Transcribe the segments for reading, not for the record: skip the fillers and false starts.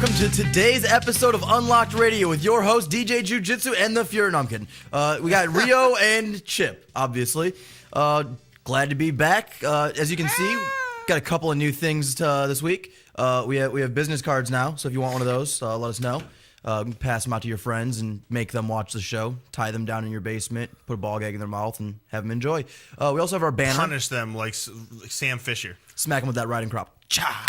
welcome to today's episode of Unlocked Radio with your host, DJ Jiu-Jitsu and the Fury. No, I'm kidding. We got Rio and Chip, obviously. Glad to be back. As you can see, got a couple of new things this week. We have business cards now, so if you want one of those, let us know. Pass them out to your friends and make them watch the show. Tie them down in your basement, put a ball gag in their mouth, and have them enjoy. We also have our banner. Punish them like Sam Fisher. Smack them with that riding crop. Cha!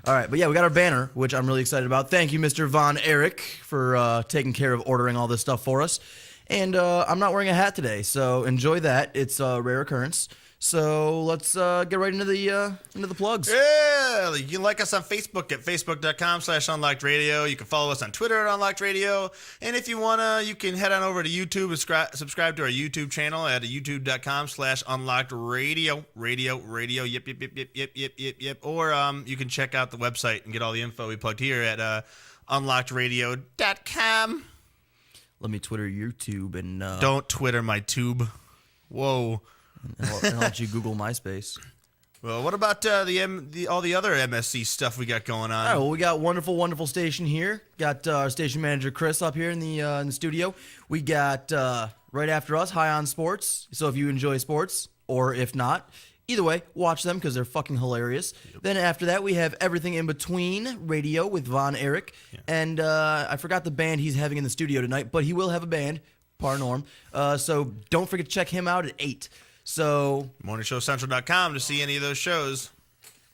All right, but yeah, we got our banner, which I'm really excited about. Thank you, Mr. Von Erich, for taking care of ordering all this stuff for us. And I'm not wearing a hat today, so enjoy that. It's a rare occurrence. So let's get right into the plugs. Yeah, you can like us on Facebook at facebook.com/unlockedradio. You can follow us on Twitter at Unlocked Radio. And if you wanna, you can head on over to YouTube and subscribe to our YouTube channel at youtube.com/unlockedradio. Radio. Yep. Or you can check out the website and get all the info we plugged here at unlockedradio.com. Let me Twitter YouTube and Don't Twitter my tube. Whoa. And I'll let you Google MySpace. Well, what about all the other MSC stuff we got going on? All right, well, we got wonderful station here. Got our station manager Chris up here in the studio. We got right after us High on Sports. So if you enjoy sports, or if not, either way, watch them because they're fucking hilarious. Yep. Then after that, we have Everything in Between Radio with Von Erich. Yeah. And I forgot the band he's having in the studio tonight, but he will have a band, par norm. So don't forget to check him out at 8. So morningshowcentral.com to see any of those shows.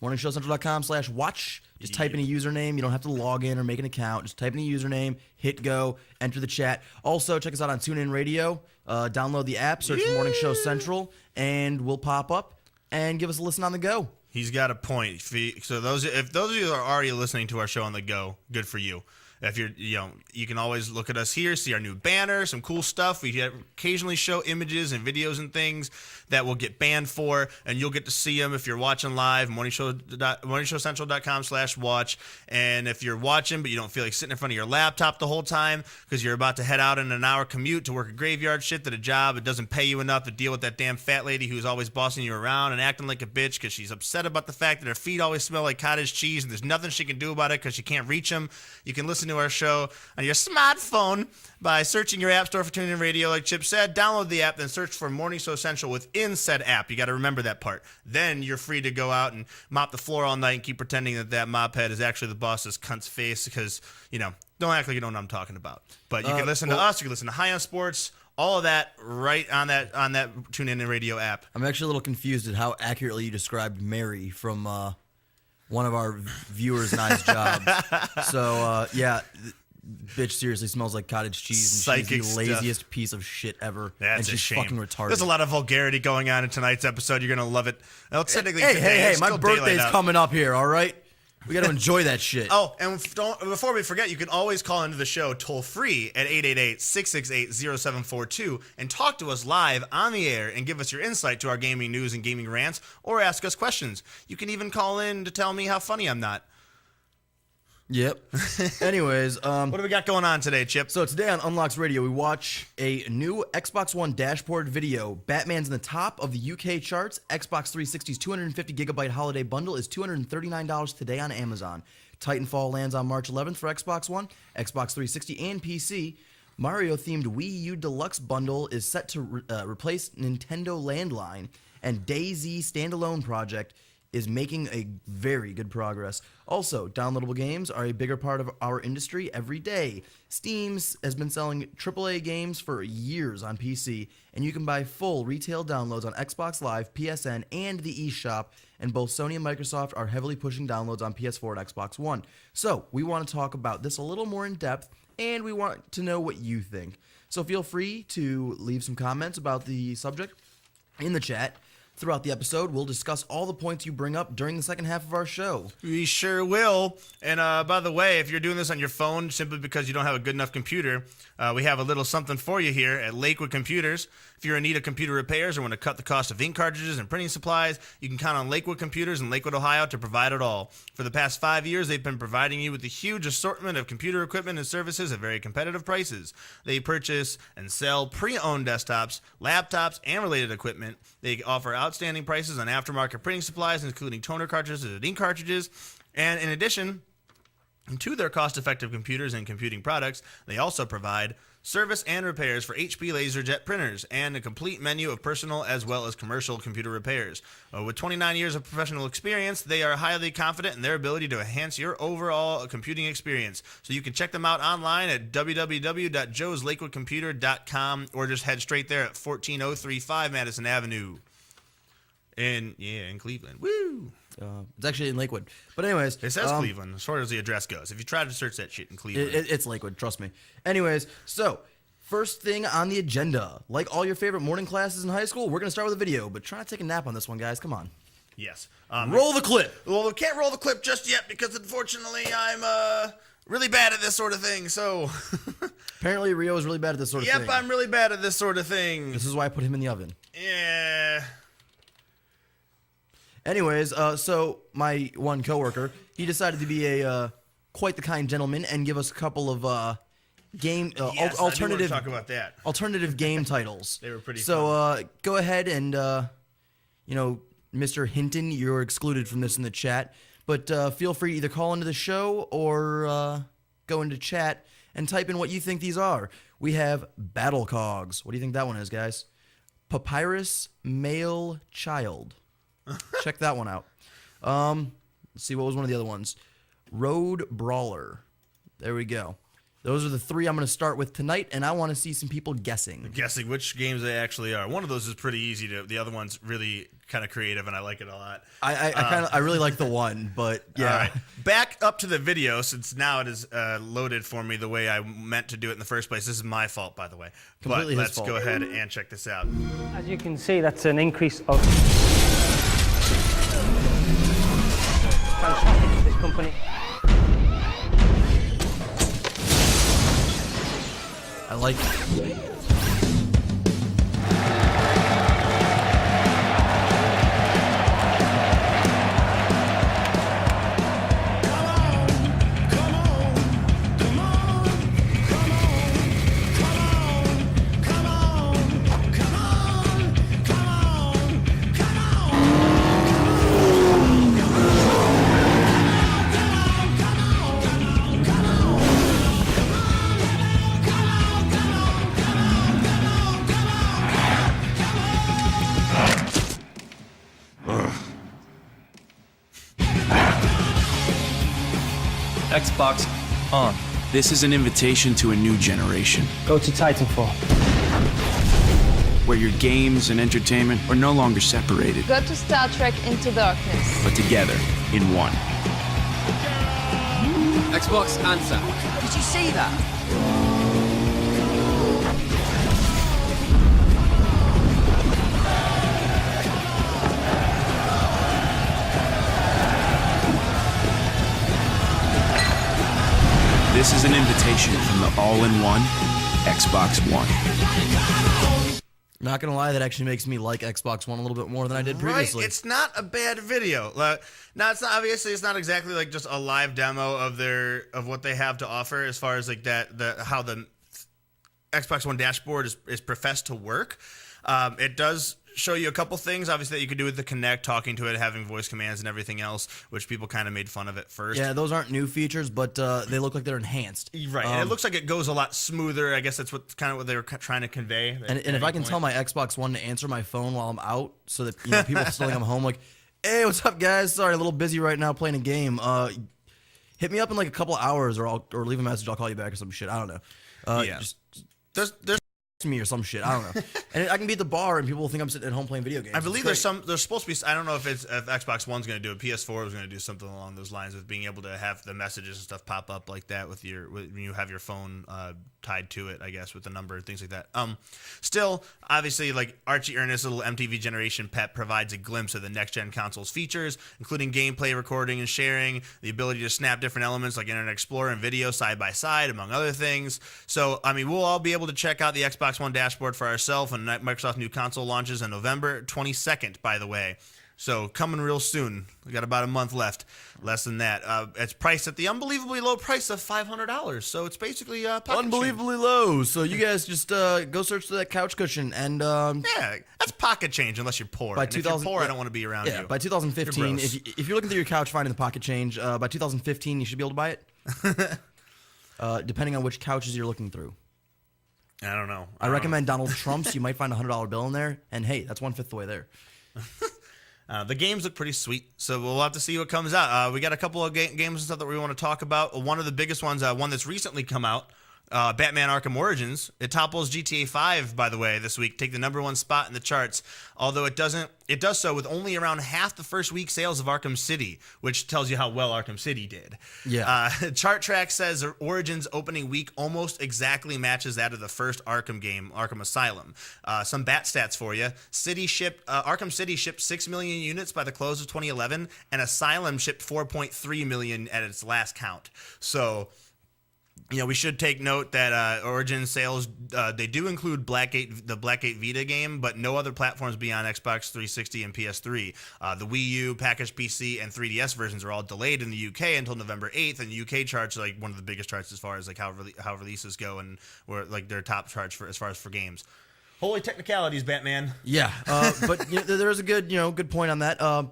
morningshowcentral.com/watch. Just type in a username. You don't have to log in or make an account. Just type in a username, hit go, enter the chat. Also, check us out on TuneIn Radio. Download the app, search for Morning Show Central, and we'll pop up and give us a listen on the go. He's got a point. So if those of you are already listening to our show on the go, good for you. If you're, you can always look at us here, see our new banner, some cool stuff. We occasionally show images and videos and things that will get banned for, and you'll get to see them if you're watching live. morningshowcentral.com/watch. And if you're watching but you don't feel like sitting in front of your laptop the whole time because you're about to head out in an hour commute to work a graveyard shift at a job, it doesn't pay you enough to deal with that damn fat lady who's always bossing you around and acting like a bitch because she's upset about the fact that her feet always smell like cottage cheese and there's nothing she can do about it because she can't reach them. You can listen to our show on your smartphone by searching your app store for TuneIn Radio, like Chip said. Download the app, then search for Morning Show Central within said app. You got to remember that part. Then you're free to go out and mop the floor all night and keep pretending that mop head is actually the boss's cunt's face because, don't act like you know what I'm talking about. But you can listen to us. You can listen to High on Sports. All of that right on that TuneIn Radio app. I'm actually a little confused at how accurately you described Mary from one of our viewers' nice jobs. So, bitch seriously smells like cottage cheese, and she's the laziest piece of shit ever. That's and she's a shame. Fucking retarded. There's a lot of vulgarity going on in tonight's episode. You're gonna love it. Well, technically, hey! My birthday's coming up here. All right, we got to enjoy that shit. Oh, and before we forget, you can always call into the show toll free at 888-668-0742 and talk to us live on the air and give us your insight to our gaming news and gaming rants, or ask us questions. You can even call in to tell me how funny I'm not. Yep. Anyways, what do we got going on today, Chip? So today on Unlocks Radio, we watch a new Xbox One dashboard video. Batman's in the top of the UK charts. Xbox 360's 250GB holiday bundle is $239 today on Amazon. Titanfall lands on March 11th for Xbox One, Xbox 360, and PC. Mario-themed Wii U Deluxe bundle is set to replace Nintendo Landline, and DayZ standalone project is making a very good progress. Also, downloadable games are a bigger part of our industry every day. Steam has been selling AAA games for years on PC, and you can buy full retail downloads on Xbox Live, PSN, and the eShop, and both Sony and Microsoft are heavily pushing downloads on PS4 and Xbox One. So, we want to talk about this a little more in depth, and we want to know what you think. So feel free to leave some comments about the subject in the chat. Throughout the episode, we'll discuss all the points you bring up during the second half of our show. We sure will. And by the way, if you're doing this on your phone simply because you don't have a good enough computer, we have a little something for you here at Lakewood Computers. If you're in need of computer repairs or want to cut the cost of ink cartridges and printing supplies, you can count on Lakewood Computers in Lakewood, Ohio to provide it all. For the past 5 years, they've been providing you with a huge assortment of computer equipment and services at very competitive prices. They purchase and sell pre-owned desktops, laptops, and related equipment. They offer outstanding prices on aftermarket printing supplies, including toner cartridges and ink cartridges. And in addition, And to their cost-effective computers and computing products, they also provide service and repairs for HP LaserJet printers and a complete menu of personal as well as commercial computer repairs. With 29 years of professional experience, they are highly confident in their ability to enhance your overall computing experience. So you can check them out online at www.joeslakewoodcomputer.com or just head straight there at 14035 Madison Avenue in Cleveland. Woo! It's actually in Lakewood. But anyways. It says Cleveland as far as the address goes. If you try to search that shit in Cleveland. It's Lakewood, trust me. Anyways, so first thing on the agenda. Like all your favorite morning classes in high school, we're going to start with a video. But try not to take a nap on this one, guys. Come on. Yes. Roll the clip. Well, we can't roll the clip just yet because unfortunately I'm really bad at this sort of thing. So apparently Rio is really bad at this sort of thing. Yep, I'm really bad at this sort of thing. This is why I put him in the oven. Yeah. Anyways, so my one coworker, he decided to be a quite the kind gentleman and give us a couple of alternative talk about that. Alternative game titles. They were pretty fun. Go ahead and Mr. Hinton, you're excluded from this in the chat, but feel free to either call into the show or go into chat and type in what you think these are. We have Battle Cogs. What do you think that one is, guys? Papyrus Male Child. Check that one out. Let's see, what was one of the other ones? Road Brawler. There we go. Those are the three I'm going to start with tonight, and I want to see some people guessing. Guessing which games they actually are. One of those is pretty easy to. The other one's really kind of creative, and I like it a lot. I really like the one, but yeah. All right. Back up to the video, since now it is loaded for me the way I meant to do it in the first place. This is my fault, by the way. Completely but his let's fault. go ahead and check this out. As you can see, that's an increase of this company. I like it. Xbox on. This is an invitation to a new generation, Go to Titanfall. where your games and entertainment are no longer separated, Go to Star Trek Into Darkness. but together in one. Xbox answer. Did you see that? This is an invitation from the all-in-one Xbox One. Not gonna lie, that actually makes me like Xbox One a little bit more than I did previously. Right? It's not a bad video. Now, it's not obviously it's not exactly like just a live demo of what they have to offer as far as like how the Xbox One dashboard is professed to work. It does show you a couple things, obviously, that you could do with the Kinect, talking to it, having voice commands and everything else, which people kind of made fun of at first. Yeah, those aren't new features, but they look like they're enhanced. Right, and it looks like it goes a lot smoother. I guess that's what they were trying to convey. And if I can tell my Xbox One to answer my phone while I'm out, so that people still think I'm home, like, hey, what's up, guys? Sorry, a little busy right now playing a game. Hit me up in like a couple hours, or leave a message. I'll call you back or some shit. I don't know. Yeah. Just There's to me or some shit. I don't know. And I can be at the bar and people will think I'm sitting at home playing video games. I believe there's supposed to be, I don't know if Xbox One's going to do it. PS4 was going to do something along those lines with being able to have the messages and stuff pop up like that when you have your phone tied to it, I guess, with the number and things like that. Still, obviously, like Archie Ernest's little MTV Generation pet provides a glimpse of the next-gen console's features, including gameplay recording and sharing, the ability to snap different elements like Internet Explorer and video side by side, among other things. So, I mean, we'll all be able to check out the Xbox One dashboard for ourselves when Microsoft new console launches on November 22nd, by the way. So coming real soon. We got about a month left. Less than that. It's priced at the unbelievably low price of $500. So it's basically unbelievably low. So you guys just go search for that couch cushion and yeah, that's pocket change unless you're poor. By And if you're poor, I don't want to be around you. Yeah, by 2015, You're gross. if you're looking through your couch finding the pocket change, by 2015 you should be able to buy it. depending on which couches you're looking through. I don't know. I recommend Donald Trump's. You might find a $100 bill in there, and hey, that's 1/5 the way there. The games look pretty sweet, so we'll have to see what comes out. We got a couple of games and stuff that we want to talk about. One of the biggest ones, one that's recently come out, Batman Arkham Origins. It topples GTA 5, by the way, this week. Take the #1 spot in the charts. Although it does so with only around half the first week sales of Arkham City, which tells you how well Arkham City did. Yeah. Chart Track says Origins opening week almost exactly matches that of the first Arkham game, Arkham Asylum. Some bat stats for you. Arkham City shipped 6 million units by the close of 2011, and Asylum shipped 4.3 million at its last count. So, we should take note that Origin sales, they do include the Blackgate Vita game, but no other platforms beyond Xbox 360 and PS3. The Wii U, packaged PC, and 3DS versions are all delayed in the UK until November 8th, and the UK charts are one of the biggest charts as far as how releases go, and where their top charts as far as for games. Holy technicalities, Batman. Yeah, but there's a good point on that.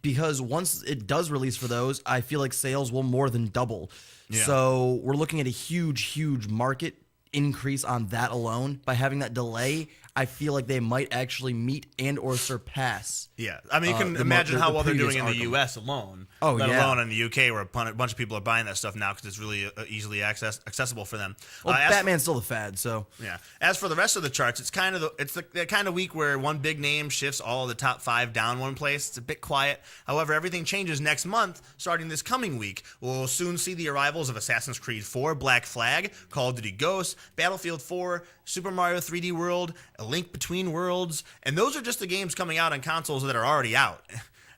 Because once it does release for those, I feel like sales will more than double. Yeah. So we're looking at a huge market increase on that alone. By having that delay, I feel like they might actually meet and or surpass. Yeah, I mean, you can imagine how well they're doing in the Arkham. U.S. alone. Oh, let yeah. alone in the U.K. where a bunch of people are buying that stuff now because it's really easily accessible for them. Well, Batman's still the fad, so Yeah. As for the rest of the charts, it's the kind of week where one big name shifts all of the top 5 down one place. It's a bit quiet. However, everything changes next month, starting this coming week. We'll soon see the arrivals of Assassin's Creed 4, Black Flag, Call of Duty Ghosts, Battlefield 4, Super Mario 3D World, A Link Between Worlds, and those are just the games coming out on consoles that are already out.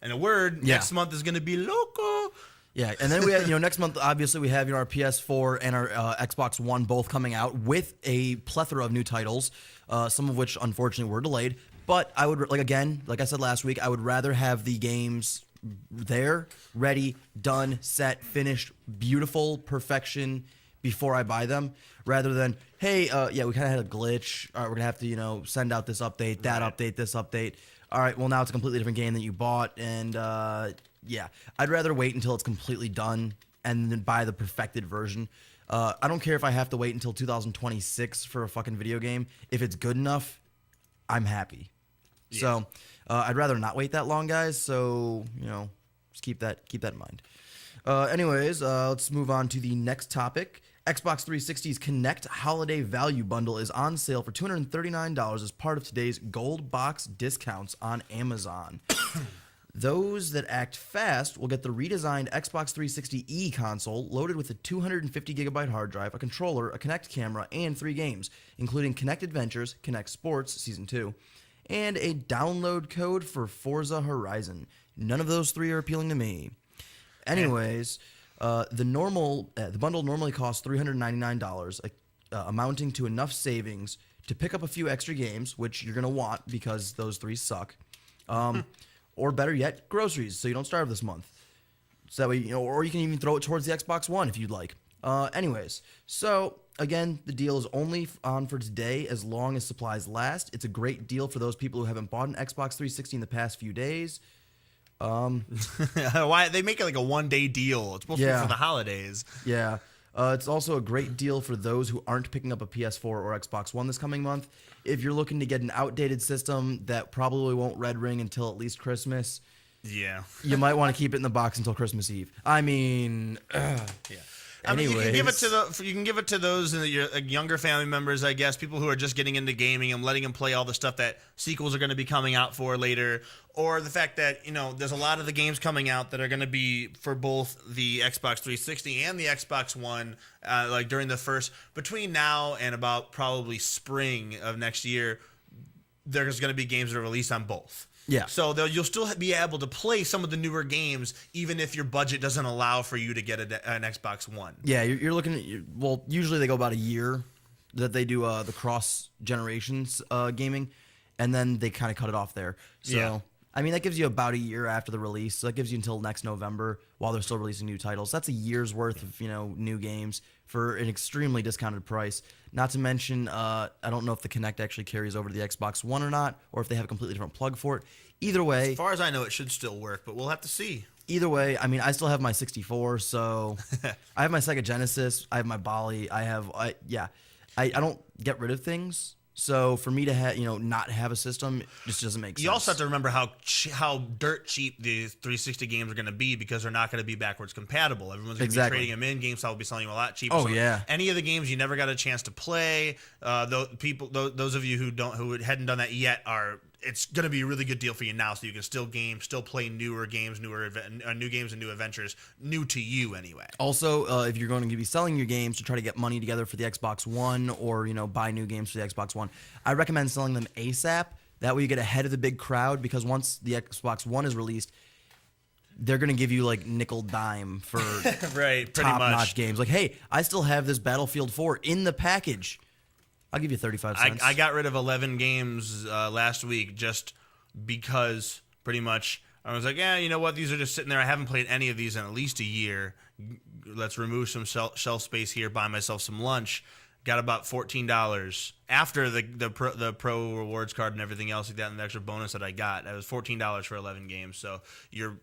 And next month is going to be loco. yeah. And then we have next month obviously we have our PS4 and our Xbox One both coming out with a plethora of new titles, some of which unfortunately were delayed. But I would like I said last week, I would rather have the games there, ready, done, set, finished, beautiful perfection before I buy them, rather than, hey, we kind of had a glitch. All right, we're going to have to, send out this update, update, this update. All right, well, now it's a completely different game that you bought. And, I'd rather wait until it's completely done and then buy the perfected version. I don't care if I have to wait until 2026 for a fucking video game. If it's good enough, I'm happy. Yeah. So I'd rather not wait that long, guys. So, just keep that in mind. Anyways, let's move on to the next topic. Xbox 360's Connect Holiday Value Bundle is on sale for $239 as part of today's Gold Box discounts on Amazon. Those that act fast will get the redesigned Xbox 360e console loaded with a 250GB hard drive, a controller, a Kinect camera, and 3 games, including Kinect Adventures, Kinect Sports Season 2, and a download code for Forza Horizon. None of those 3 are appealing to me. Anyways, the bundle normally costs $399, amounting to enough savings to pick up a few extra games, which you're going to want because those 3 suck. Or better yet, groceries, so you don't starve this month. So that way, or you can even throw it towards the Xbox One if you'd like. Anyways, so again, the deal is only on for today as long as supplies last. It's a great deal for those people who haven't bought an Xbox 360 in the past few days. Why they make it like a one-day deal? It's supposed to be for the holidays. Yeah. It's also a great deal for those who aren't picking up a PS4 or Xbox One this coming month. If you're looking to get an outdated system that probably won't red ring until at least Christmas, you might want to keep it in the box until Christmas Eve. I mean, I mean, you can give it to those in your younger family members, I guess, people who are just getting into gaming and letting them play all the stuff that sequels are going to be coming out for later, or the fact that there's a lot of the games coming out that are going to be for both the Xbox 360 and the Xbox One, during between now and about probably spring of next year, there's going to be games that are released on both. Yeah. So you'll still be able to play some of the newer games, even if your budget doesn't allow for you to get an Xbox One. Yeah, you're looking at, usually they go about a year that they do the cross generations gaming, and then they kind of cut it off there. So, I mean, that gives you about a year after the release. So that gives you until next November while they're still releasing new titles. That's a year's worth of, new games for an extremely discounted price. Not to mention, I don't know if the Kinect actually carries over to the Xbox One or not, or if they have a completely different plug for it. Either way, as far as I know, it should still work, but we'll have to see. Either way, I mean, I still have my 64, so I have my Sega Genesis, I have my Bali, I don't get rid of things. So for me to not have a system, it just doesn't make sense. You also have to remember how dirt cheap the 360 games are going to be because they're not going to be backwards compatible. Everyone's going to be trading them in. GameStop will be selling them a lot cheaper. Oh, so yeah. Any of the games you never got a chance to play, those of you who hadn't done that yet it's going to be a really good deal for you now, so you can still play newer games, new games and new adventures, new to you anyway. Also, if you're going to be selling your games to try to get money together for the Xbox One or, buy new games for the Xbox One, I recommend selling them ASAP. That way you get ahead of the big crowd, because once the Xbox One is released, they're going to give you like nickel dime for right, pretty top-notch much games. Like, hey, I still have this Battlefield 4 in the package. I'll give you 35 cents. I got rid of 11 games last week just because pretty much I was like, yeah, you know what? These are just sitting there. I haven't played any of these in at least a year. Let's remove some shelf space here, buy myself some lunch. Got about $14 after the pro rewards card and everything else like that, and the extra bonus that I got. That was $14 for 11 games. So they're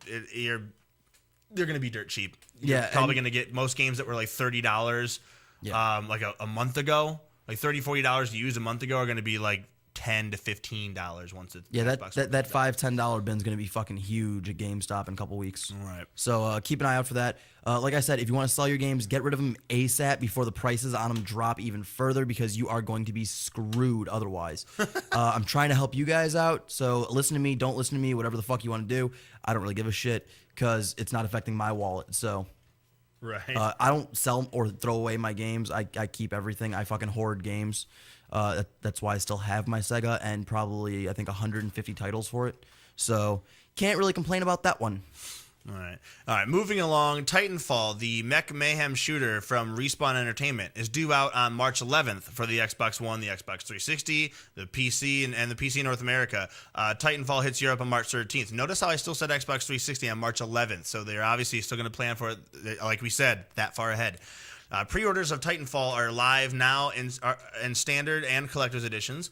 going to be dirt cheap. You're probably going to get most games that were like $30 like a month ago. Like $30, $40 to use a month ago are going to be like $10 to $15 once it's that $5-10 bin's going to be fucking huge at GameStop in a couple weeks. All right. So keep an eye out for that. Like I said, if you want to sell your games, get rid of them ASAP before the prices on them drop even further, because you are going to be screwed otherwise. I'm trying to help you guys out, so listen to me, don't listen to me, whatever the fuck you want to do. I don't really give a shit because it's not affecting my wallet. So right. I don't sell or throw away my games. I keep everything. I fucking hoard games. That's why I still have my Sega and probably, I think, 150 titles for it. So can't really complain about that one. All right. Moving along, Titanfall, the mech mayhem shooter from Respawn Entertainment, is due out on March 11th for the Xbox One, the Xbox 360, the PC, and the PC in North America. Titanfall hits Europe on March 13th. Notice how I still said Xbox 360 on March 11th, so they're obviously still going to plan for it, like we said, that far ahead. Pre-orders of Titanfall are live now in standard and collector's editions.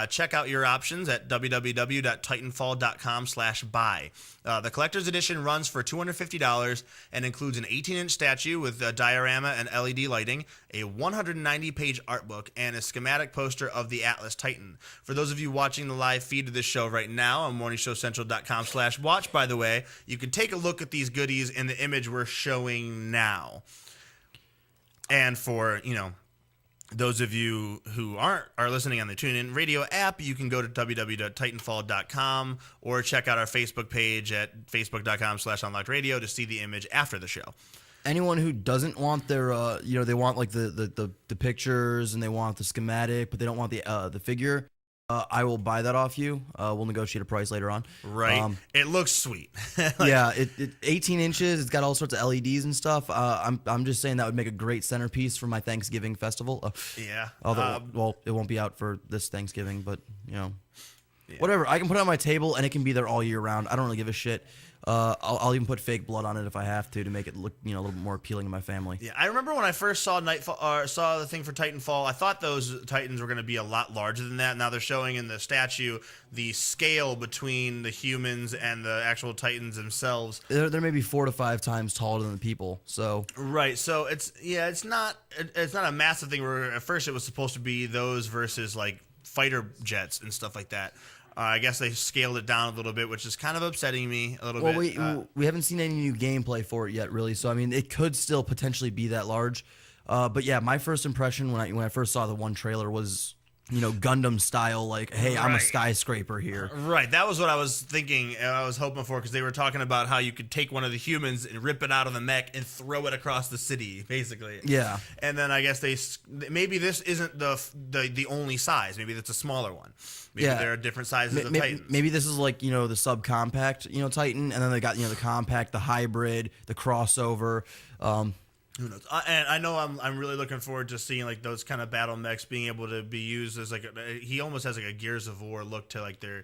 Check out your options at www.titanfall.com/buy. The collector's edition runs for $250 and includes an 18-inch statue with a diorama and LED lighting, a 190-page art book, and a schematic poster of the Atlas Titan. For those of you watching the live feed of this show right now on morningshowcentral.com/watch, by the way, you can take a look at these goodies in the image we're showing now. And for, those of you who are listening on the TuneIn Radio app, you can go to www.titanfall.com or check out our Facebook page at facebook.com/unlockedradio to see the image after the show. Anyone who doesn't want their, they want like the pictures and they want the schematic, but they don't want the figure, I will buy that off you. We'll negotiate a price later on. Right. It looks sweet. Yeah, it 18 inches. It's got all sorts of LEDs and stuff. I'm just saying that would make a great centerpiece for my Thanksgiving festival. Yeah. Although, it won't be out for this Thanksgiving, but whatever. I can put it on my table and it can be there all year round. I don't really give a shit. I'll even put fake blood on it if I have to make it look a little bit more appealing to my family. Yeah, I remember when I first saw saw the thing for Titanfall, I thought those Titans were going to be a lot larger than that. Now they're showing in the statue the scale between the humans and the actual Titans themselves. They're maybe 4 to 5 times taller than the people. So right, so it's not a massive thing. Where at first it was supposed to be those versus like fighter jets and stuff like that. I guess they scaled it down a little bit, which is kind of upsetting me a little bit. Well, we haven't seen any new gameplay for it yet, really. So, I mean, it could still potentially be that large. But, yeah, my first impression when I first saw the one trailer was, Gundam style, like, hey, I'm a skyscraper here. Right. That was what I was thinking and I was hoping for, because they were talking about how you could take one of the humans and rip it out of the mech and throw it across the city, basically. Yeah. And then I guess maybe this isn't the only size. Maybe that's a smaller one. Maybe there are different sizes of Titans. Maybe this is like, the subcompact, Titan, and then they got, the compact, the hybrid, the crossover. Who knows? And I know I'm really looking forward to seeing like those kind of battle mechs being able to be used as like he almost has like a Gears of War look to like their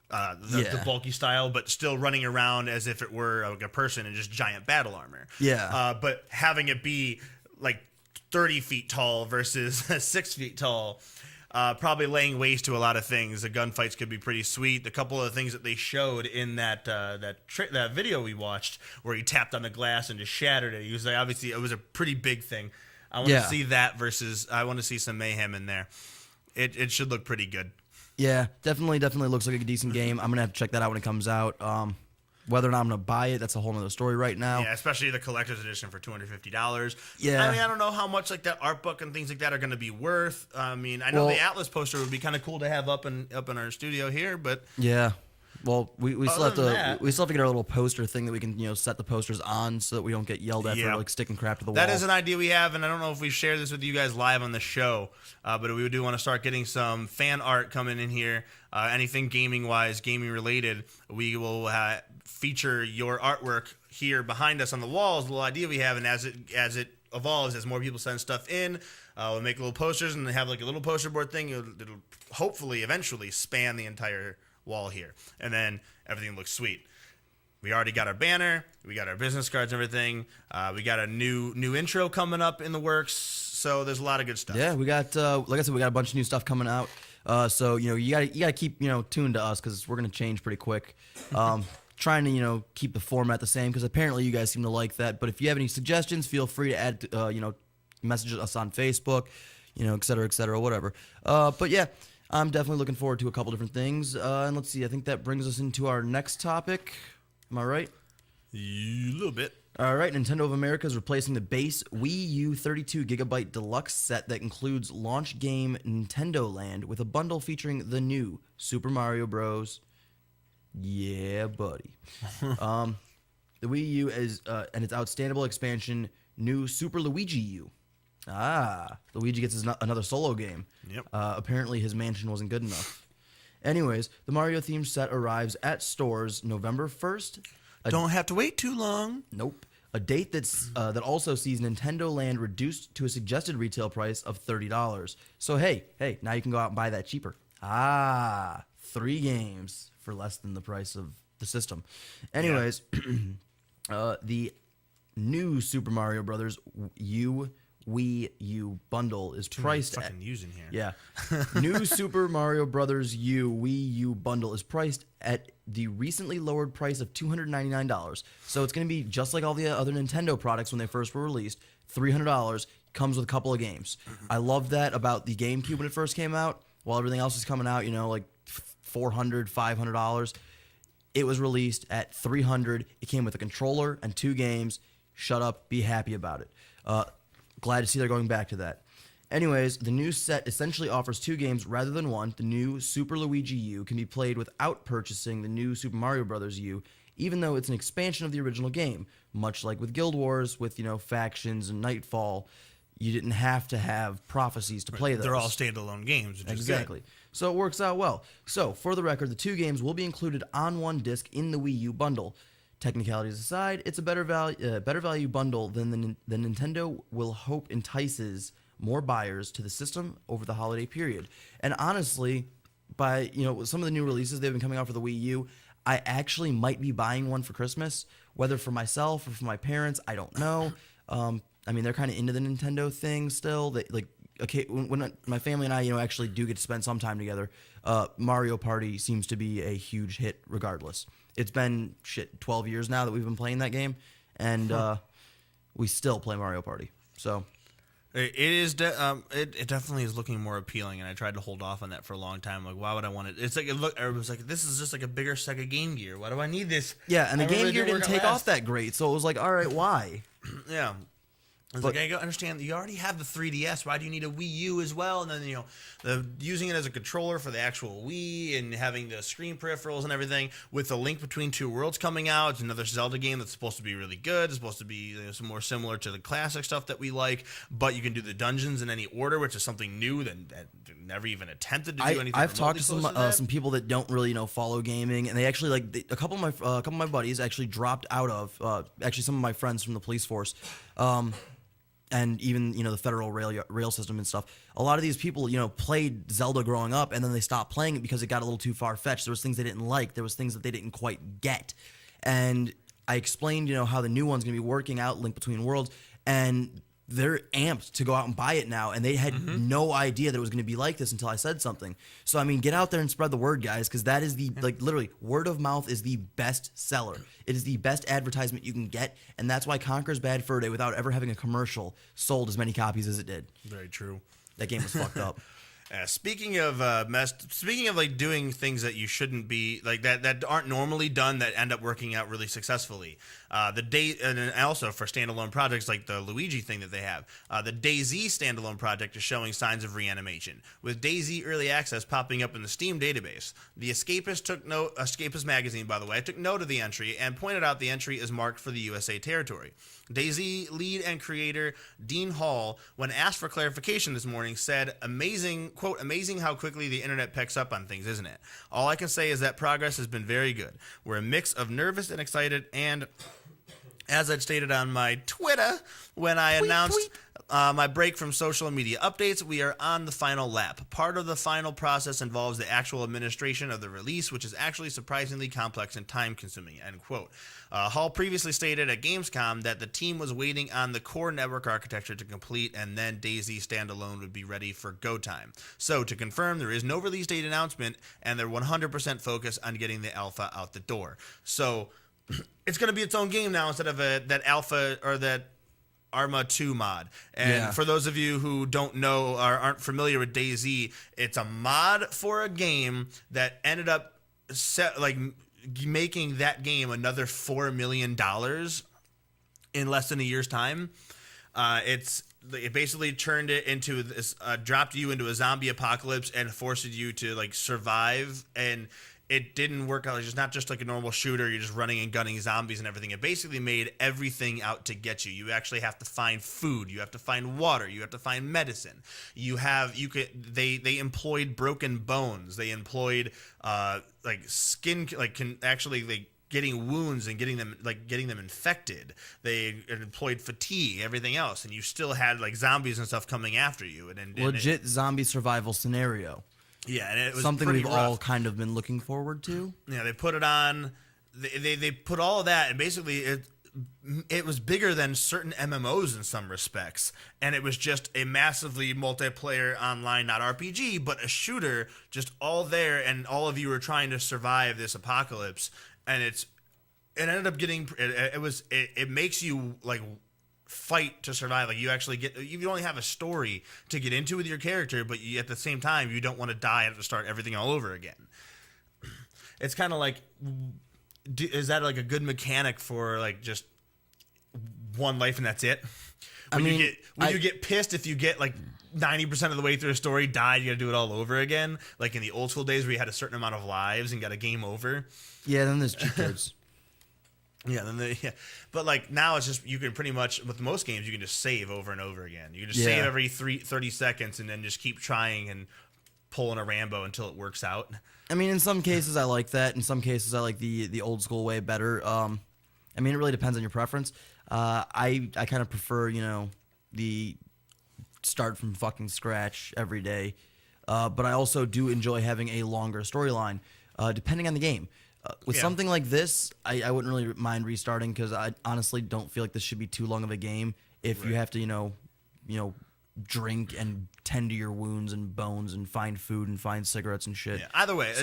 the bulky style, but still running around as if it were like a person in just giant battle armor. Yeah. But having it be like 30 feet tall versus 6 feet tall. probably laying waste to a lot of things. The gunfights could be pretty sweet. The couple of things that they showed in that video we watched, where he tapped on the glass and just shattered it. He was like, obviously, it was a pretty big thing. I want to see that versus I want to see some mayhem in there. It should look pretty good. Yeah, definitely looks like a decent game. I'm gonna have to check that out when it comes out. Whether or not I'm gonna buy it, that's a whole nother story right now. Yeah, especially the collector's edition for $250. Yeah. I mean, I don't know how much like that art book and things like that are going to be worth. I mean, I know the Atlas poster would be kind of cool to have up in our studio here, but yeah. Well, we still have to that- we still have to get our little poster thing that we can set the posters on so that we don't get yelled at for like sticking crap to the wall. That is an idea we have, and I don't know if we share this with you guys live on the show, but we do want to start getting some fan art coming in here. Anything gaming-wise, gaming-related, we will feature your artwork here behind us on the walls. The little idea we have, and as it evolves, as more people send stuff in, we'll make little posters and have like a little poster board thing. It'll hopefully eventually span the entire wall here, and then everything looks sweet. We already got our banner, we got our business cards and everything. We got a new intro coming up in the works, so there's a lot of good stuff. Yeah, we got like I said, we got a bunch of new stuff coming out. So you gotta keep tuned to us because we're gonna change pretty quick. Trying to keep the format the same because apparently you guys seem to like that. But if you have any suggestions, feel free to add message us on Facebook, et cetera, whatever. But yeah. I'm definitely looking forward to a couple different things. And let's see, I think that brings us into our next topic. Am I right? A little bit. All right, Nintendo of America is replacing the base Wii U 32GB deluxe set that includes launch game Nintendo Land with a bundle featuring the new Super Mario Bros. Yeah, buddy. The Wii U is and its outstandable expansion, new Super Luigi U. Luigi gets another solo game. Yep. Apparently his mansion wasn't good enough. Anyways, the Mario themed set arrives at stores November 1st. Don't have to wait too long. Nope. A date that also sees Nintendo Land reduced to a suggested retail price of $30. So hey, now you can go out and buy that cheaper. 3 games for less than the price of the system. Anyways, the new Super Mario Brothers Wii U bundle is priced at using here. Yeah. New Super Mario Brothers U Wii U bundle is priced at the recently lowered price of $299. So it's going to be just like all the other Nintendo products when they first were released. $300 comes with a couple of games. I love that about the GameCube when it first came out. While everything else is coming out, like $400, $500. It was released at $300. It came with a controller and 2 games. Shut up. Be happy about it. Glad to see they're going back to that. Anyways, the new set essentially offers 2 games rather than 1. The new Super Luigi U can be played without purchasing the new Super Mario Bros. U, even though it's an expansion of the original game. Much like with Guild Wars, with factions and Nightfall, you didn't have to have prophecies to play those. They're all standalone games, which is exactly. good. So it works out well. So, for the record, the 2 games will be included on 1 disc in the Wii U bundle. Technicalities aside, it's a better value bundle than the Nintendo will hope entices more buyers to the system over the holiday period. And honestly, by some of the new releases they've been coming out for the Wii U, I actually might be buying one for Christmas, whether for myself or for my parents. I don't know. I mean, they're kind of into the Nintendo thing still. When my family and I, actually do get to spend some time together, Mario Party seems to be a huge hit regardless. It's been 12 years now that we've been playing that game, and we still play Mario Party. So it is it definitely is looking more appealing, and I tried to hold off on that for a long time. Like, why would I want it? It's like everybody's like, this is just like a bigger Sega Game Gear. Why do I need this? Yeah, and the Game Gear didn't take off that great, so it was like, all right, why? Yeah. But I understand you already have the 3DS. Why do you need a Wii U as well? And then using it as a controller for the actual Wii and having the screen peripherals and everything. With the Link Between Two Worlds coming out, it's another Zelda game that's supposed to be really good. It's supposed to be some more similar to the classic stuff that we like. But you can do the dungeons in any order, which is something new that never even attempted to do anything. I've talked to some people that don't really follow gaming, and they actually a couple of my buddies actually dropped out of some of my friends from the police force. And even the federal rail system and stuff. A lot of these people played Zelda growing up, and then they stopped playing it because it got a little too far fetched. There was things they didn't like. There was things that they didn't quite get. And I explained how the new one's gonna be working out, Link Between Worlds, and they're amped to go out and buy it now, and they had no idea that it was going to be like this until I said something. So, I mean, get out there and spread the word, guys, because that is the, like, literally, word of mouth is the best seller. It is the best advertisement you can get, and that's why Conker's Bad Fur Day, without ever having a commercial, sold as many copies as it did. Very true. That game was fucked up. Speaking of like doing things that you shouldn't be like that aren't normally done that end up working out really successfully. And also for standalone projects like the Luigi thing that they have, the DayZ standalone project is showing signs of reanimation with DayZ early access popping up in the Steam database. The Escapist magazine, by the way, took note of the entry and pointed out the entry is marked for the USA territory. DayZ lead and creator Dean Hall, when asked for clarification this morning, said, quote, amazing how quickly the internet picks up on things, isn't it? All I can say is that progress has been very good. We're a mix of nervous and excited, and as I'd stated on my Twitter when I announced my break from social media updates, we are on the final lap. Part of the final process involves the actual administration of the release, which is actually surprisingly complex and time-consuming, end quote. Hall previously stated at Gamescom that the team was waiting on the core network architecture to complete, and then DayZ standalone would be ready for go time. So, to confirm, there is no release date announcement, and they're 100% focused on getting the alpha out the door. So, it's going to be its own game now instead of that alpha or that Arma 2 mod. And for those of you who don't know or aren't familiar with DayZ, it's a mod for a game that ended up making that game another $4 million in less than a year's time. It basically turned it into this, dropped you into a zombie apocalypse and forced you to like survive, and it didn't work out. It's just not just like a normal shooter. You're just running and gunning zombies and everything. It basically made everything out to get you. You actually have to find food. You have to find water. You have to find medicine. They employed broken bones. They employed getting wounds and getting them infected. They employed fatigue, everything else, and you still had like zombies and stuff coming after you. Legit zombie survival scenario. Yeah, and it was something we've rough. All kind of been looking forward to. Yeah, they put it on. They put all of that, and basically it was bigger than certain MMOs in some respects, and it was just a massively multiplayer online, not RPG, but a shooter, just all there, and all of you were trying to survive this apocalypse, and it ended up getting it makes you like fight to survive. Like you only have a story to get into with your character, but at the same time you don't want to die and have to start everything all over again. It's kind of like, is that like a good mechanic for like just one life and that's it? You get pissed if you get like 90% of the way through a story, died, you gotta do it all over again, like in the old school days where you had a certain amount of lives and got a game over. Yeah, then there's cheat codes. But like now it's just, you can pretty much, with most games, you can just save over and over again. You can just save every 30 seconds and then just keep trying and pulling a Rambo until it works out. I mean, in some cases I like that. In some cases I like the old school way better. I mean, it really depends on your preference. I kind of prefer, the start from fucking scratch every day. But I also do enjoy having a longer storyline, depending on the game. With something like this, I wouldn't really mind restarting because I honestly don't feel like this should be too long of a game if you have to, drink and tend to your wounds and bones and find food and find cigarettes and shit. Yeah, either way,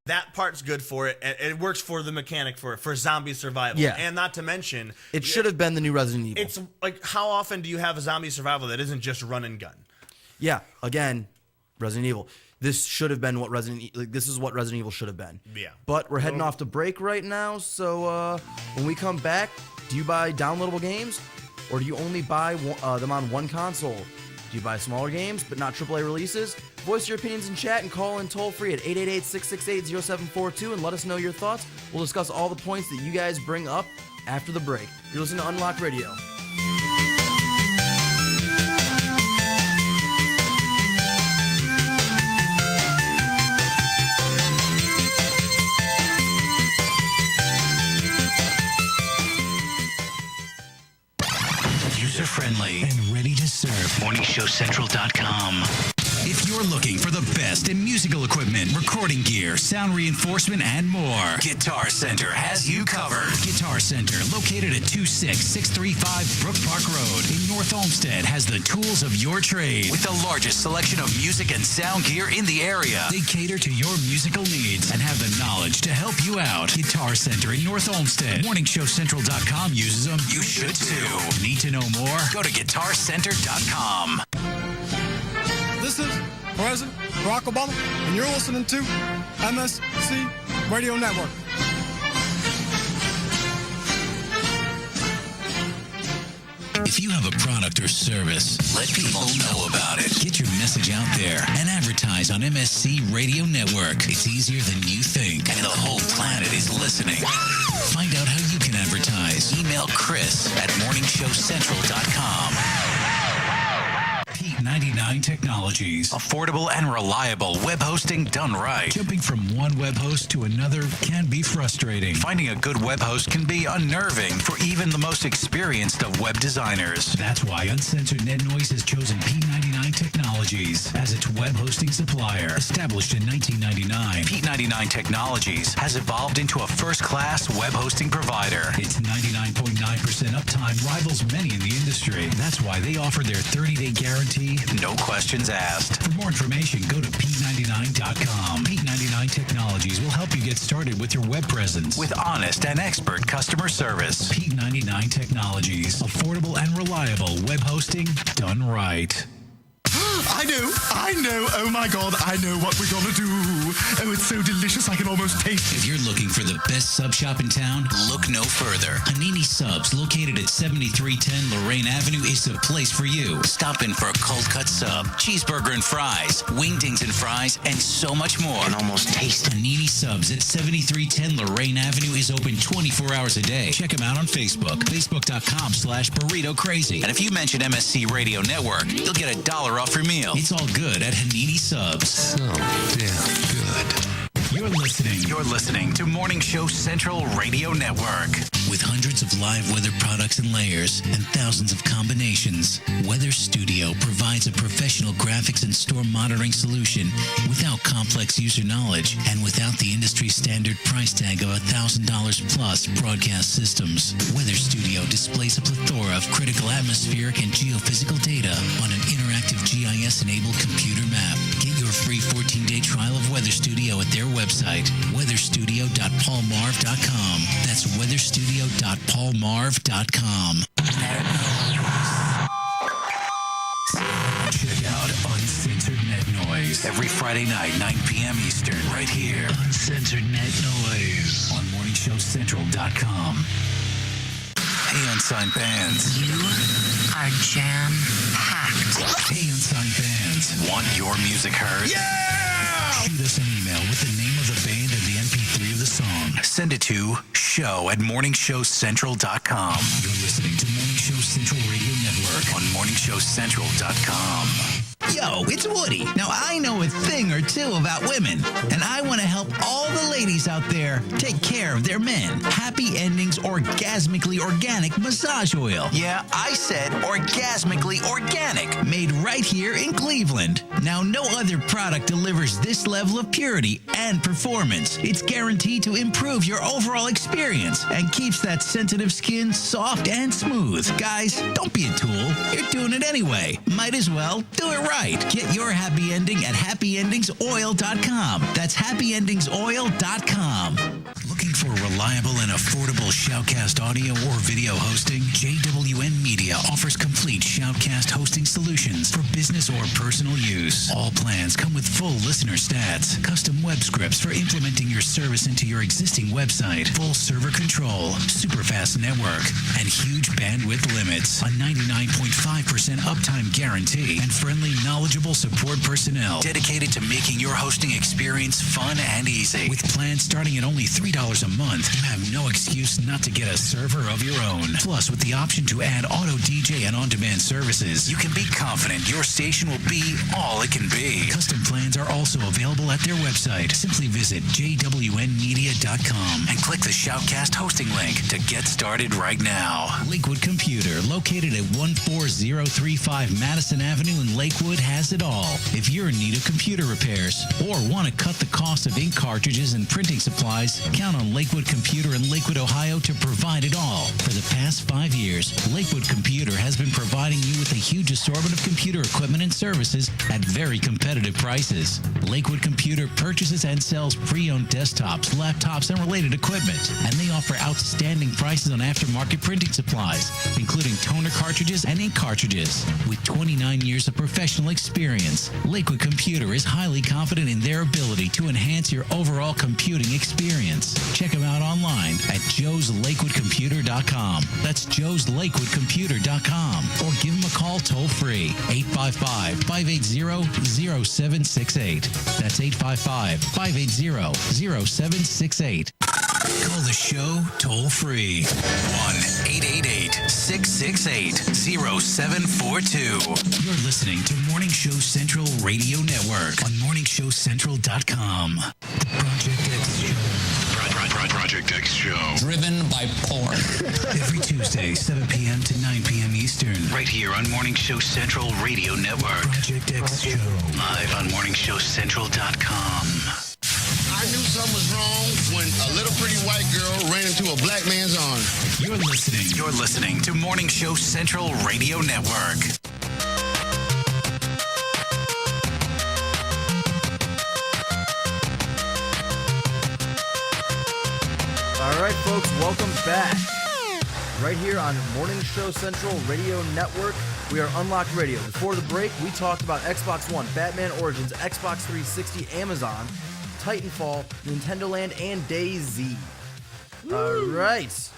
that part's good for it. It works for the mechanic for zombie survival. Yeah. And not to mention, it should have been the new Resident Evil. It's like, how often do you have a zombie survival that isn't just run and gun? Yeah, again, Resident Evil. This should have been what this is what Resident Evil should have been. Yeah. But we're heading off to break right now, so when we come back, do you buy downloadable games, or do you only buy them on one console? Do you buy smaller games but not AAA releases? Voice your opinions in chat and call in toll-free at 888-668-0742 and let us know your thoughts. We'll discuss all the points that you guys bring up after the break. You're listening to Unlock Radio. User-friendly and ready to serve. morningshowcentral.com. If you're you're looking for the best in musical equipment, recording gear, sound reinforcement, and more, Guitar Center has you covered. Guitar Center, located at 26635 Brook Park Road in North Olmsted, has the tools of your trade with the largest selection of music and sound gear in the area. They cater to your musical needs and have the knowledge to help you out. Guitar Center in North Olmsted. morningshowcentral.com uses them. You should too. Need to know more? Go to guitarcenter.com. This is President Barack Obama, and you're listening to MSC Radio Network. If you have a product or service, let people know about it. Get your message out there and advertise on MSC Radio Network. It's easier than you think, and the whole planet is listening. Find out how you can advertise. Email Chris at morningshowcentral.com. Pete 99 Technologies. Affordable and reliable web hosting done right. Jumping from one web host to another can be frustrating. Finding a good web host can be unnerving for even the most experienced of web designers. That's why Uncensored Net Noise has chosen P99 Technologies as its web hosting supplier. Established in 1999, P99 Technologies has evolved into a first-class web hosting provider. Its 99.9% uptime rivals many in the industry. That's why they offer their 30-day guarantee, no questions asked. For more information, go to P99.com. P99 Technologies will help you get started with your web presence with honest and expert customer service. P99 Technologies. Affordable and reliable web hosting done right. I know. Oh my God, I know what we're gonna do. Oh, it's so delicious, I can almost taste it. If you're looking for the best sub shop in town, look no further. Hanini Subs, located at 7310 Lorraine Avenue, is the place for you. Stop in for a cold cut sub, cheeseburger and fries, wingdings and fries, and so much more. I can almost taste it. Hanini Subs at 7310 Lorraine Avenue is open 24 hours a day. Check them out on Facebook, facebook.com/burrito crazy. And if you mention MSC Radio Network, you'll get $1 off your meal. It's all good at Hanini Subs. So damn good. You're listening to Morning Show Central Radio Network. With hundreds of live weather products and layers and thousands of combinations, Weather Studio provides a professional graphics and storm monitoring solution without complex user knowledge and without the industry standard price tag of $1,000 plus broadcast systems. Weather Studio displays a plethora of critical atmospheric and geophysical data on an interactive GIS-enabled computer map. Get your free 14-day trial of Weather Studio at their website, weatherstudio.paulmarv.com. That's weatherstudio.paulmarv.com. Check out Uncensored Net Noise every Friday night, 9 p.m. Eastern, right here. Uncensored Net Noise on morningshowcentral.com. Hey, Unsigned Bands. You are jam-packed. Hey, Unsigned Bands. Want your music heard? Yeah! Shoot us an email with the name of the band and the MP3 of the song. Send it to show@morningshowcentral.com. You're listening to Morning Show Central Radio Network on morningshowcentral.com. Yo, it's Woody. Now, I know a thing or two about women, and I want to help all the ladies out there take care of their men. Happy Endings Orgasmically Organic Massage Oil. Yeah, I said orgasmically organic, made right here in Cleveland. Now, no other product delivers this level of purity and performance. It's guaranteed to improve your overall experience and keeps that sensitive skin soft and smooth. Guys, don't be a tool. You're doing it anyway. Might as well do it right. Get your happy ending at happyendingsoil.com. That's happyendingsoil.com. Looking for reliable and affordable Shoutcast audio or video hosting? JWN Media offers complete Shoutcast hosting solutions for business or personal use. All plans come with full listener stats, custom web scripts for implementing your service into your existing website, full server control, super fast network, and huge bandwidth limits. A 99.5% uptime guarantee and friendly, knowledgeable support personnel dedicated to making your hosting experience fun and easy. With plans starting at only $3 a month, month, you have no excuse not to get a server of your own. Plus, with the option to add auto DJ and on-demand services, you can be confident your station will be all it can be. Custom plans are also available at their website. Simply visit jwnmedia.com and click the Shoutcast hosting link to get started right now. Lakewood Computer, located at 14035 Madison Avenue in Lakewood, has it all. If you're in need of computer repairs or want to cut the cost of ink cartridges and printing supplies, count on Lakewood Computer in Lakewood, Ohio to provide it all. For the past 5 years, Lakewood Computer has been providing you with a huge assortment of computer equipment and services at very competitive prices. Lakewood Computer purchases and sells pre-owned desktops, laptops, and related equipment, and they offer outstanding prices on aftermarket printing supplies, including toner cartridges and ink cartridges. With 29 years of professional experience, Lakewood Computer is highly confident in their ability to enhance your overall computing experience. Check them out online at joeslakewoodcomputer.com. That's joeslakewoodcomputer.com. Or give them a call toll-free, 855-580-0768. That's 855-580-0768. Call the show toll-free, 1-888-668-0742. You're listening to Morning Show Central Radio Network on morningshowcentral.com. Project X Show. Project X Show. Driven by porn. Every Tuesday, 7 p.m. to 9 p.m. Eastern. Right here on Morning Show Central Radio Network. Project X Show. Live on morningshowcentral.com. I knew something was wrong when a little pretty white girl ran into a black man's arms. You're listening to Morning Show Central Radio Network. All right, folks, welcome back. Right here on Morning Show Central Radio Network, we are Unlocked Radio. Before the break, we talked about Xbox One, Batman Origins, Xbox 360, Amazon, Titanfall, Nintendo Land, and DayZ. All right.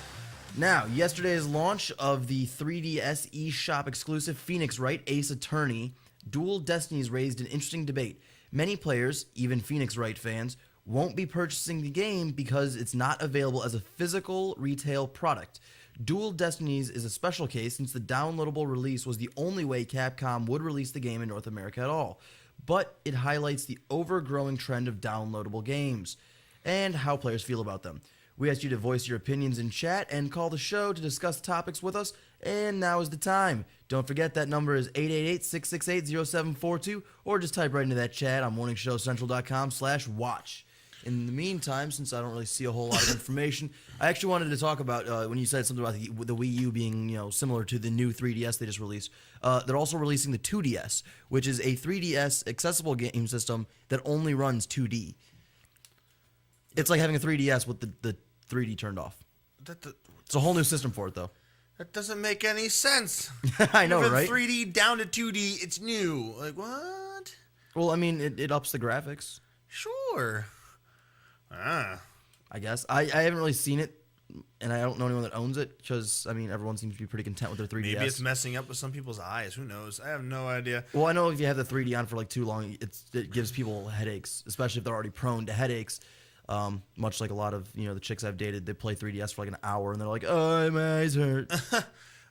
Now, yesterday's launch of the 3DS eShop exclusive Phoenix Wright Ace Attorney Dual Destinies raised an interesting debate. Many players, even Phoenix Wright fans, won't be purchasing the game because it's not available as a physical retail product. Dual Destinies is a special case since the downloadable release was the only way Capcom would release the game in North America at all. But it highlights the overgrowing trend of downloadable games and how players feel about them. We asked you to voice your opinions in chat and call the show to discuss topics with us, and now is the time. Don't forget that number is 888-668-0742, or just type right into that chat on morningshowcentral.com/watch. In the meantime, since I don't really see a whole lot of information, I actually wanted to talk about when you said something about the Wii U being similar to the new 3DS they just released. They're also releasing the 2DS, which is a 3DS accessible game system that only runs 2D. It's like having a 3DS with the 3D turned off. It's a whole new system for it, though. That doesn't make any sense. I know, right? 3D down to 2D, it's new. Like, what? Well, I mean, it ups the graphics. Sure. I guess. I haven't really seen it, and I don't know anyone that owns it, because, I mean, everyone seems to be pretty content with their 3DS. Maybe it's messing up with some people's eyes. Who knows? I have no idea. Well, I know if you have the 3D on for, like, too long, it gives people headaches, especially if they're already prone to headaches. Much like a lot of, the chicks I've dated, they play 3DS for, like, an hour, and they're like, oh, my eyes hurt.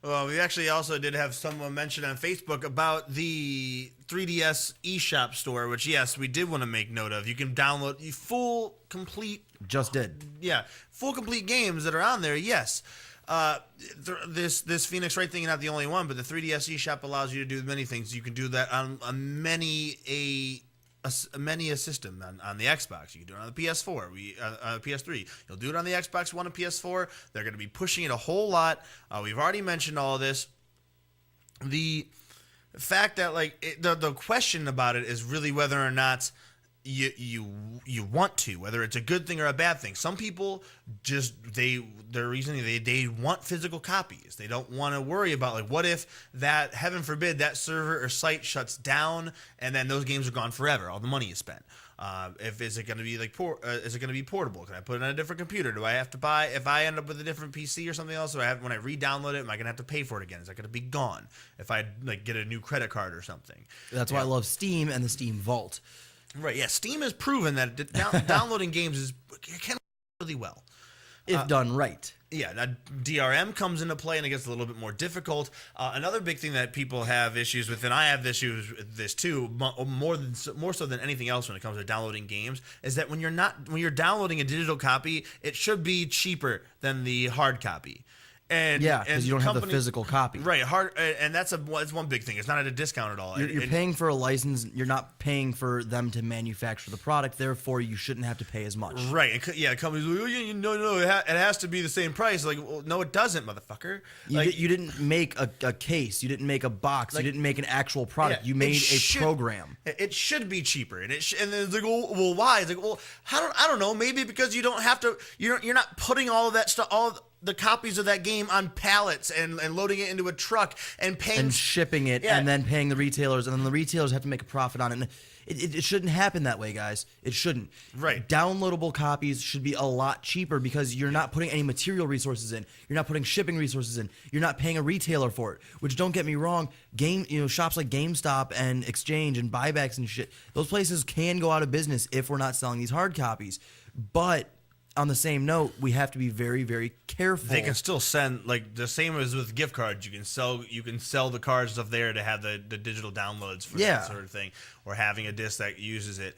Well, we actually also did have someone mention on Facebook about the 3DS eShop store, which, yes, we did want to make note of. You can download full, complete... Just did. Yeah, full, complete games that are on there, yes. This Phoenix Wright thing is not the only one, but the 3DS eShop allows you to do many things. You can do that on many a system on the Xbox. You can do it on the PS4, PS3. You'll do it on the Xbox One and PS4. They're going to be pushing it a whole lot. We've already mentioned all of this. The fact that the question about it is really whether or not you want to, whether it's a good thing or a bad thing. Some people their reasoning they want physical copies. They don't want to worry about what if that, heaven forbid, that server or site shuts down and then those games are gone forever. All the money is spent. Is it going to be is it going to be portable? Can I put it on a different computer? Do I have to buy, if I end up with a different PC or something else, when I re-download it, am I going to have to pay for it again? Is that going to be gone if I get a new credit card or something? That's why I love Steam and the Steam Vault. Right, yeah. Steam has proven that downloading games can really well. if done right. Yeah, that DRM comes into play and it gets a little bit more difficult. Another big thing that people have issues with, and I have issues with this too, more so than anything else when it comes to downloading games, is that when you're downloading a digital copy, it should be cheaper than the hard copy. And yeah, because you don't have the physical copy. Right, and that's one big thing. It's not at a discount at all. You're paying for a license. You're not paying for them to manufacture the product. Therefore, you shouldn't have to pay as much. Right. Companies like, no, it has to be the same price. Like, well, no, it doesn't, motherfucker. You didn't make a case. You didn't make a box. You didn't make an actual product. You made a program. It should be cheaper. And it's like, well, why? It's like, well, I don't know. Maybe because you don't have to. You're not putting all of that stuff, all the copies of that game on pallets and loading it into a truck and paying and shipping it and then paying the retailers, and then the retailers have to make a profit on it. And it shouldn't happen that way, guys. It shouldn't. Right. Downloadable copies should be a lot cheaper because you're not putting any material resources in. You're not putting shipping resources in. You're not paying a retailer for it. Which, don't get me wrong, shops like GameStop and Exchange and buybacks and shit, those places can go out of business if we're not selling these hard copies. But on the same note, we have to be very, very careful. They can still send, like, the same as with gift cards. You can sell the cards up there to have the digital downloads for that sort of thing, or having a disc that uses it.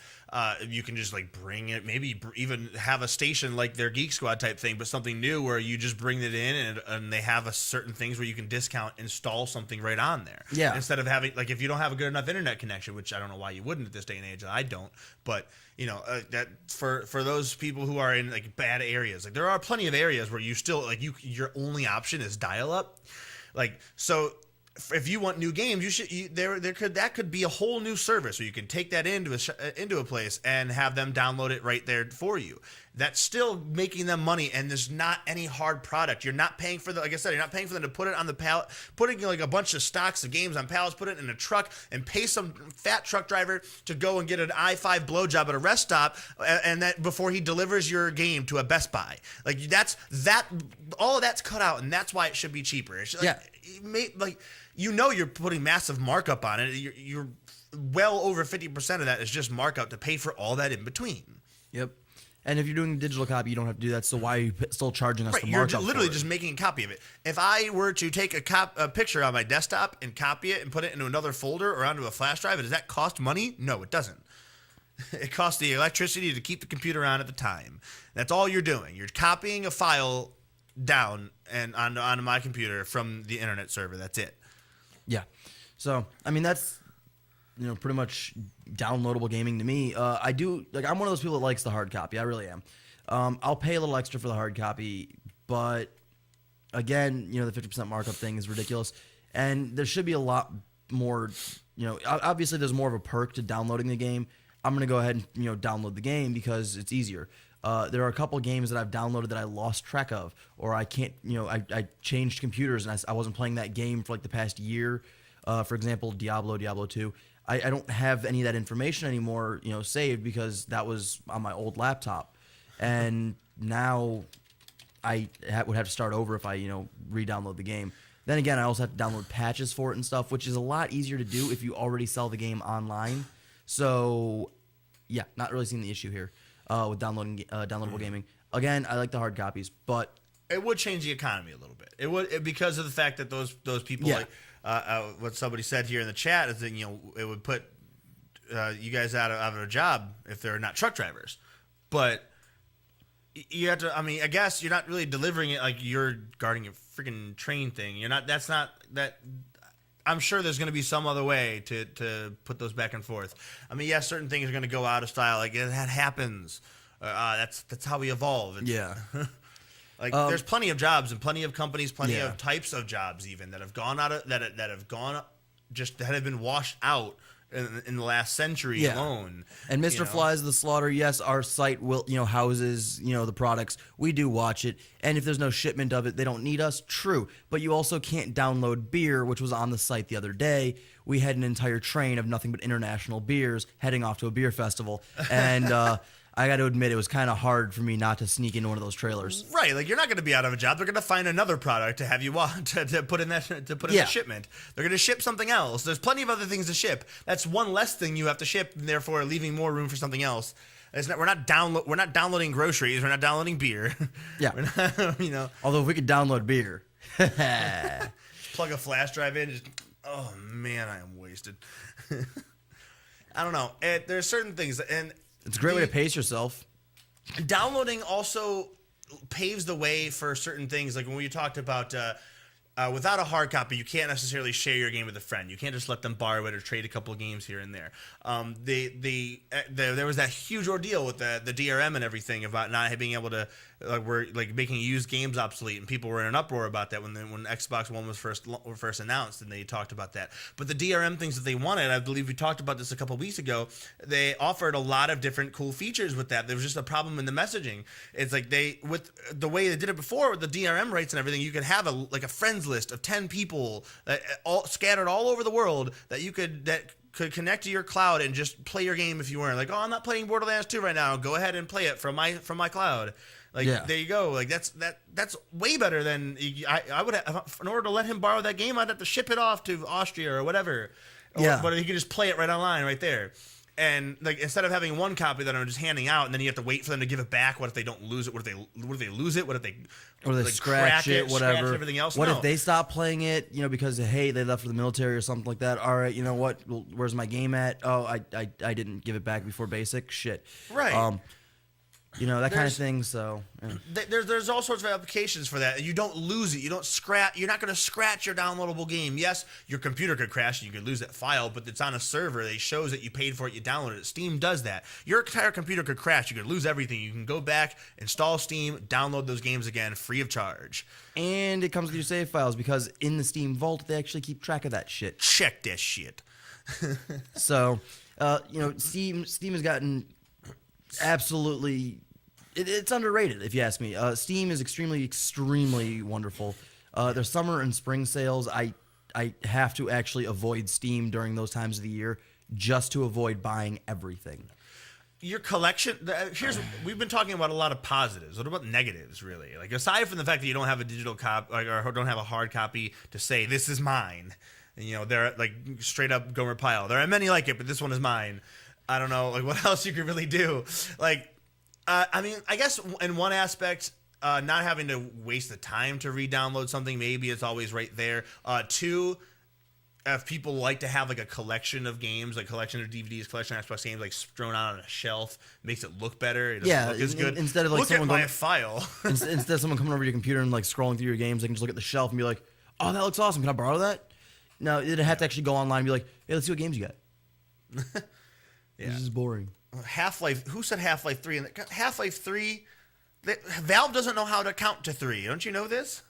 You can just like bring it, maybe even have a station like their Geek Squad type thing, but something new where you just bring it in and they have certain things where you can install something right on there. Yeah. Instead of having, like, if you don't have a good enough internet connection, which I don't know why you wouldn't at this day and age, I don't, but that for those people who are in like bad areas, like there are plenty of areas where you still like your only option is dial up, like, so if you want new games, that could be a whole new service where you can take that into a place and have them download it right there for you. That's still making them money, and there's not any hard product. You're not paying for like I said, you're not paying for them to put it on the pallet, putting like a bunch of stocks of games on pallets, put it in a truck, and pay some fat truck driver to go and get an I-5 blowjob at a rest stop, and that before he delivers your game to a Best Buy. Like all of that's cut out, and that's why it should be cheaper. It's like, you're putting massive markup on it. You're well over 50% of that is just markup to pay for all that in between. Yep. And if you're doing a digital copy, you don't have to do that. So why are you still charging us the markup? You're literally just making a copy of it. If I were to take a picture on my desktop and copy it and put it into another folder or onto a flash drive, does that cost money? No, it doesn't. It costs the electricity to keep the computer on at the time. That's all you're doing. You're copying a file down and onto my computer from the internet server. That's it. Yeah. So, I mean, that's pretty much downloadable gaming to me. I'm one of those people that likes the hard copy. I really am. I'll pay a little extra for the hard copy, but again, the 50% markup thing is ridiculous. And there should be a lot more, obviously there's more of a perk to downloading the game. I'm going to go ahead and, download the game because it's easier. There are a couple of games that I've downloaded that I lost track of, or I can't, I changed computers and I wasn't playing that game for like the past year. For example, Diablo 2. I don't have any of that information anymore, saved because that was on my old laptop. And now I would have to start over if I, re-download the game. Then again, I also have to download patches for it and stuff, which is a lot easier to do if you already sell the game online. So, yeah, not really seeing the issue here with downloading downloadable gaming. Again, I like the hard copies, but it would change the economy a little bit. It would, because of the fact that those people like what somebody said here in the chat is that it would put you guys out of a job if they're not truck drivers. But you have to. I mean, I guess you're not really delivering it like you're guarding a freaking train thing. You're not. That's not that. I'm sure there's going to be some other way to put those back and forth. I mean, yes, certain things are going to go out of style. Like that happens. That's how we evolve. There's plenty of jobs and plenty of companies, plenty of types of jobs even that have gone out of that have been washed out in the last century alone. And Mr. Flies the Slaughter, yes, our site will houses the products. We do watch it, and if there's no shipment of it, they don't need us. True, but you also can't download beer, which was on the site the other day. We had an entire train of nothing but international beers heading off to a beer festival, and I got to admit, it was kind of hard for me not to sneak into one of those trailers. Right, like you're not going to be out of a job. They're going to find another product to have you want to put in that the shipment. They're going to ship something else. There's plenty of other things to ship. That's one less thing you have to ship, and therefore leaving more room for something else. We're not downloading groceries. We're not downloading beer. Yeah. We're not, Although if we could download beer. plug a flash drive in. Oh man, I am wasted. I don't know. There's certain things, and it's a great way to pace yourself. Downloading also paves the way for certain things, like when we talked about without a hard copy, you can't necessarily share your game with a friend. You can't just let them borrow it or trade a couple of games here and there. There was that huge ordeal with the DRM and everything about not being able to making used games obsolete, and people were in an uproar about that when Xbox One was first announced, and they talked about that. But the DRM things that they wanted, I believe we talked about this a couple of weeks ago, they offered a lot of different cool features with that. There was just a problem in the messaging. It's like with the way they did it before with the DRM rates and everything, you could have a friends list of 10 people that scattered all over the world that could connect to your cloud and just play your game if you weren't. Like, oh, I'm not playing Borderlands 2 right now. Go ahead and play it from my cloud. There you go. Like that's way better than I would have. In order to let him borrow that game, I'd have to ship it off to Austria or whatever. But he could just play it right online, right there. And like instead of having one copy that I'm just handing out, and then you have to wait for them to give it back. What if they don't lose it? What if they lose it? What if they scratch it? Whatever. Scratch everything else. What if they stop playing it? Because hey, they left for the military or something like that. All right, you know what? Well, where's my game at? Oh, I didn't give it back before basic. Shit. Right. That kind of thing. So there's all sorts of applications for that. You don't lose it. You don't scratch. You're not going to scratch your downloadable game. Yes, your computer could crash and you could lose that file, but it's on a server. It shows that you paid for it. You downloaded it. Steam does that. Your entire computer could crash. You could lose everything. You can go back, install Steam, download those games again, free of charge. And it comes with your save files because in the Steam Vault they actually keep track of that shit. Check that shit. So, Steam has gotten absolutely. It's underrated, if you ask me. Steam is extremely wonderful. Their summer and spring sales, I have to actually avoid Steam during those times of the year just to avoid buying everything. Your collection. We've been talking about a lot of positives. What about negatives, really? Like aside from the fact that you don't have a digital copy or don't have a hard copy to say this is mine, and, they're like straight up Gomer Pyle. There are many like it, but this one is mine. I don't know, like what else you could really do, like. I guess in one aspect, not having to waste the time to re-download something, maybe it's always right there. Two, if people like to have like a collection of games, like collection of DVDs, collection of Xbox games, like thrown out on a shelf, makes it look better. It doesn't look as good. Instead of like look someone at my file. Instead of someone coming over to your computer and like scrolling through your games, they can just look at the shelf and be like, "Oh, that looks awesome. Can I borrow that?" No, it'd have to actually go online and be like, "Hey, let's see what games you got." Yeah. This is boring. Half-Life. Who said Half-Life 3? And Half-Life 3. Valve doesn't know how to count to 3. Don't you know this?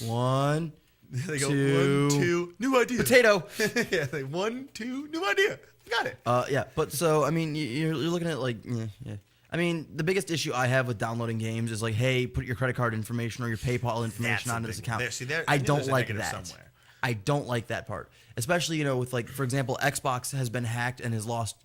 1, they go, 2, 1, 2, new idea. Potato. Yeah, 1, 2, new idea. Got it. Yeah, but so I mean, you're looking at like, yeah. I mean, the biggest issue I have with downloading games is like, hey, put your credit card information or your PayPal information onto this account. I don't like that. Somewhere. I don't like that part, especially with like, for example, Xbox has been hacked and has lost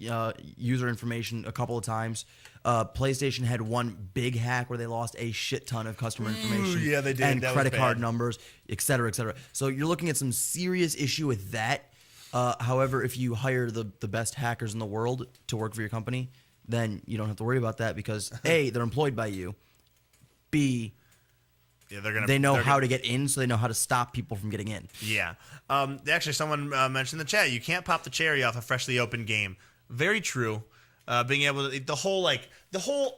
user information a couple of times. PlayStation had one big hack where they lost a shit ton of customer information. Yeah, they did. And that credit card numbers, et cetera, et cetera. So you're looking at some serious issue with that. However, if you hire the best hackers in the world to work for your company, then you don't have to worry about that because A, they're employed by you. B, they know how to get in, so they know how to stop people from getting in. Yeah. Actually, someone mentioned in the chat, you can't pop the cherry off a freshly opened game. Very true. Being able to, the whole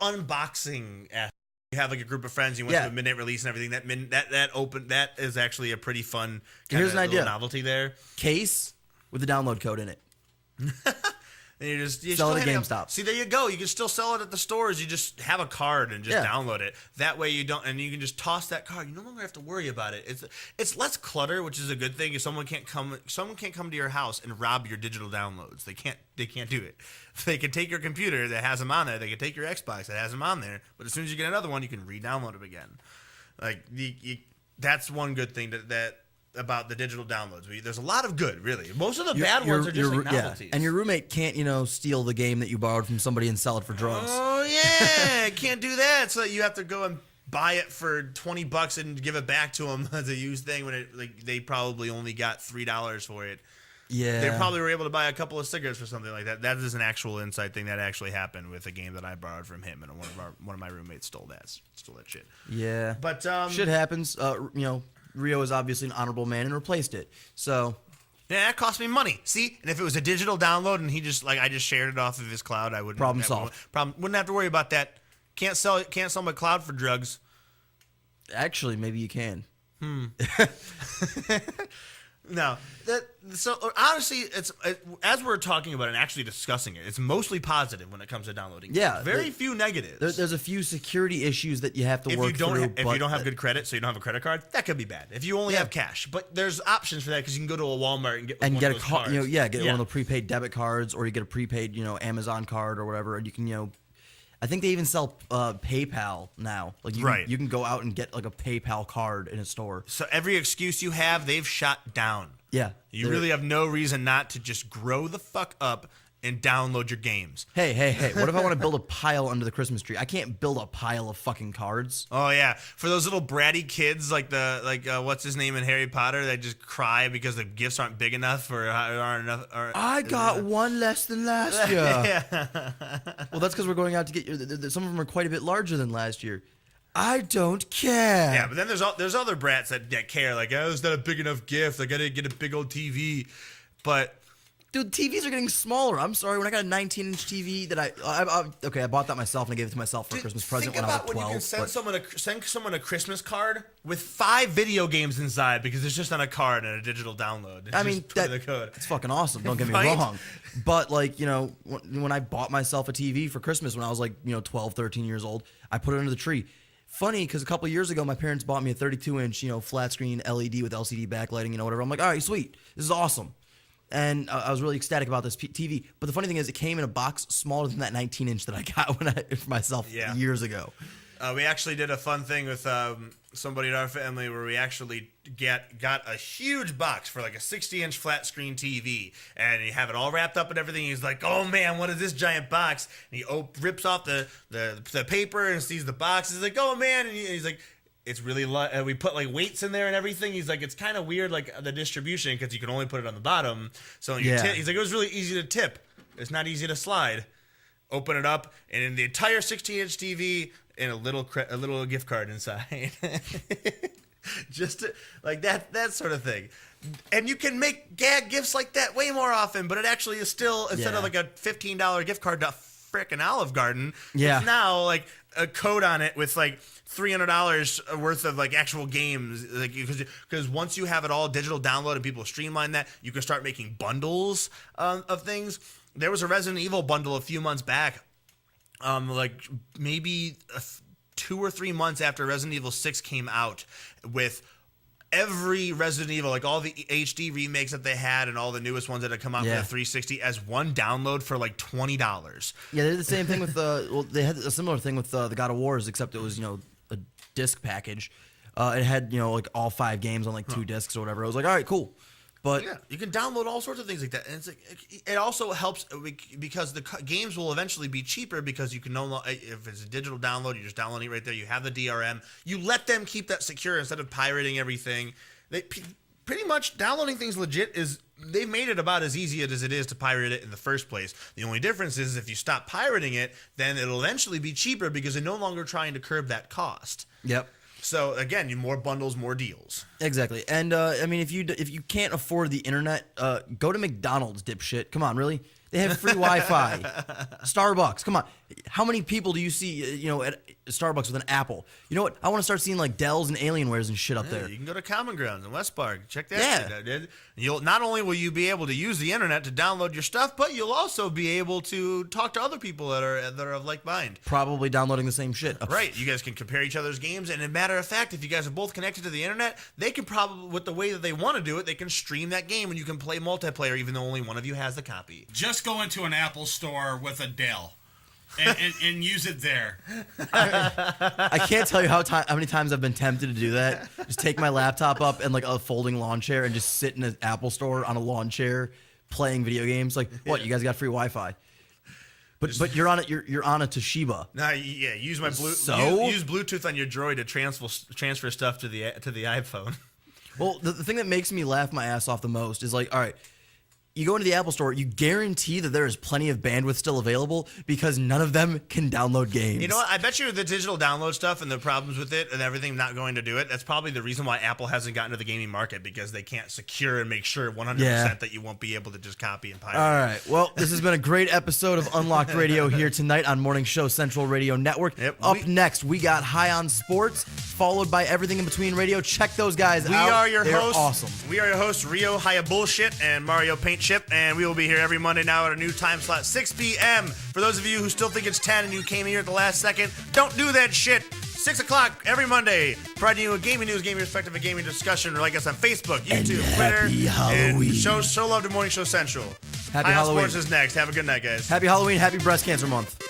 unboxing aspect. You have like a group of friends, you went to a midnight release and everything. That is actually a pretty fun Here's an idea. Novelty there. Case with the download code in it. And you sell it at GameStop. See, there you go. You can still sell it at the stores. You just have a card and just download it. That way you don't, and you can just toss that card. You no longer have to worry about it. It's less clutter, which is a good thing. If someone can't come to your house and rob your digital downloads. They can't do it. They can take your computer that has them on there. They can take your Xbox that has them on there. But as soon as you get another one, you can re-download them again. Like that's one good thing that about the digital downloads. There's a lot of good, really. Most of the bad ones are just like novelties. Yeah. And your roommate can't, steal the game that you borrowed from somebody and sell it for drugs. Oh, yeah. Can't do that. So you have to go and buy it for $20 and give it back to them as a used thing when they probably only got $3 for it. Yeah. They probably were able to buy a couple of cigarettes for something like that. That is an actual inside thing that actually happened with a game that I borrowed from him, and one of my roommates stole that shit. Yeah. But shit happens. Rio is obviously an honorable man and replaced it. So yeah, that cost me money. See, and if it was a digital download and I just shared it off of his cloud, I wouldn't. Problem solved. Wouldn't have to worry about that. Can't sell my cloud for drugs. Actually, maybe you can. No. So honestly, it's as we're talking about it and actually discussing it, it's mostly positive when it comes to downloading. Yeah. Very few negatives. There's a few security issues that you have to work through. If you don't have good credit, so you don't have a credit card, that could be bad. If you only have cash, but there's options for that because you can go to a Walmart and get one of those cards. Get one of the prepaid debit cards, or you get a prepaid Amazon card or whatever, and you can I think they even sell PayPal now. Like you can go out and get like a PayPal card in a store. So every excuse you have, they've shot down. Yeah. You really have no reason not to just grow the fuck up and download your games. Hey. What if I want to build a pile under the Christmas tree? I can't build a pile of fucking cards. Oh yeah, for those little bratty kids like what's his name in Harry Potter that just cry because the gifts aren't big enough or aren't enough. I got one less than last year. Yeah. Well, that's because we're going out to get. Some of them are quite a bit larger than last year. I don't care. Yeah, but then there's other brats that care. Like, it's not a big enough gift. I gotta get a big old TV, but. Dude, TVs are getting smaller. I'm sorry. When I got a 19-inch TV that I bought that myself and I gave it to myself for a Christmas present when I was 12. Think about when you can send someone a Christmas card with 5 video games inside because it's just on a card and a digital download. The code. It's fucking awesome. Don't get me wrong. But when I bought myself a TV for Christmas when I was 12, 13 years old, I put it under the tree. Funny, because a couple of years ago, my parents bought me a 32-inch, flat screen LED with LCD backlighting, whatever. I'm like, all right, sweet. This is awesome. And I was really ecstatic about this TV. But the funny thing is, it came in a box smaller than that 19-inch that I got for myself years ago. We actually did a fun thing with somebody in our family where we actually got a huge box for like a 60-inch flat screen TV, and you have it all wrapped up and everything. He's like, "Oh man, what is this giant box?" And he rips off the paper and sees the box. He's like, "Oh man," and he's like. It's really we put like weights in there and everything. He's like, it's kind of weird, like the distribution, because you can only put it on the bottom. So he's like, it was really easy to tip. It's not easy to slide. Open it up, and in the entire 16-inch TV, and a little gift card inside, just like that sort of thing. And you can make gag gifts like that way more often, but it actually is still instead of like a $15 gift card to frickin' Olive Garden, it's now like a code on it with like $300 worth of like actual games, like because once you have it all digital download and people streamline that, you can start making bundles of things. There was a Resident Evil bundle a few months back, like maybe 2 or 3 months after Resident Evil 6 came out, with every Resident Evil, like all the HD remakes that they had and all the newest ones that had come out for the 360 as one download for like $20. Yeah, they did the same thing with they had a similar thing with the God of Wars, except it was a disc package. It had like all 5 games on like 2 discs or whatever. I was like, all right, cool. But yeah, you can download all sorts of things like that, and it's like, it also helps because the games will eventually be cheaper because you can no longer, if it's a digital download, you're just downloading it right there. You have the DRM. You let them keep that secure instead of pirating everything. They pretty much downloading things legit they've made it about as easy as it is to pirate it in the first place. The only difference is if you stop pirating it, then it'll eventually be cheaper because they're no longer trying to curb that cost. Yep. So again, more bundles, more deals. Exactly. And if you can't afford the internet, go to McDonald's, dipshit. Come on, really? They have free Wi-Fi. Starbucks, come on. How many people do you see, at Starbucks with an Apple? You know what? I want to start seeing like Dells and Alienwares and shit up there. You can go to Common Grounds in West Park. Check that shit out. You'll not only will you be able to use the internet to download your stuff, but you'll also be able to talk to other people that are of like mind. Probably downloading the same shit. Right. You guys can compare each other's games, and as a matter of fact, if you guys are both connected to the internet, they can probably, with the way that they want to do it, they can stream that game, and you can play multiplayer even though only one of you has the copy. Just go into an Apple store with a Dell and use it there. I can't tell you how many times I've been tempted to do that. Just take my laptop up and like a folding lawn chair and just sit in an Apple store on a lawn chair playing video games. Like, what? You guys got free Wi-Fi? But you're on it. You're on a Toshiba. Nah, yeah. Use my use Bluetooth on your Droid to transfer stuff to the iPhone. Well, the thing that makes me laugh my ass off the most is like, all right, you go into the Apple Store, you guarantee that there is plenty of bandwidth still available because none of them can download games. You know what? I bet you the digital download stuff and the problems with it and everything not going to do it, that's probably the reason why Apple hasn't gotten to the gaming market, because they can't secure and make sure 100% that you won't be able to just copy and pirate. All right. Well, this has been a great episode of Unlocked Radio here tonight on Morning Show Central Radio Network. Yep. Up next, we got High on Sports, followed by Everything in Between Radio. Check those guys out. We are your They're hosts. awesome. We are your hosts, Rio Haya Bullshit and Mario Paint Chip, and we will be here every Monday now at a new time slot, 6 p.m. For those of you who still think it's 10 and you came here at the last second, don't do that shit. 6 o'clock every Monday, providing you with gaming news, gaming perspective, and gaming discussion. Like us on Facebook, YouTube, Twitter, and show love to Morning Show Central. Happy High on Halloween. Sports is next. Have a good night, guys. Happy Halloween. Happy Breast Cancer Month.